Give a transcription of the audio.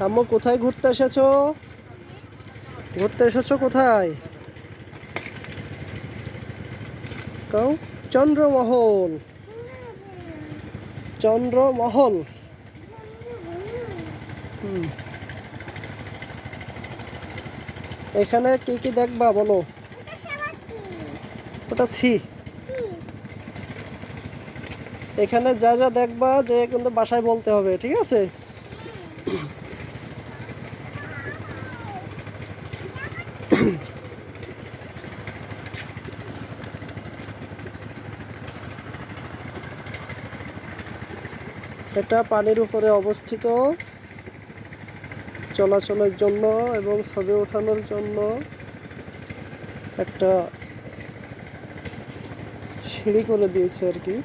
আম্মু কোথায় ঘুরতে এসেছো? ঘুরতে এসেছো কোথায়? কাউ চন্দ্রমহল। চন্দ্রমহল। হুম। এখানে কি কি দেখবা বলো? ওটা ছি। এখানে যা যা দেখবা যে কিন্তু বাসায় বলতে হবে, ঠিক আছে? এটা পানির উপরে অবস্থিত, চলাচলের জন্য এবং ছবি ওঠানোর জন্য একটা সিঁড়ি করে দিয়েছে আর কি।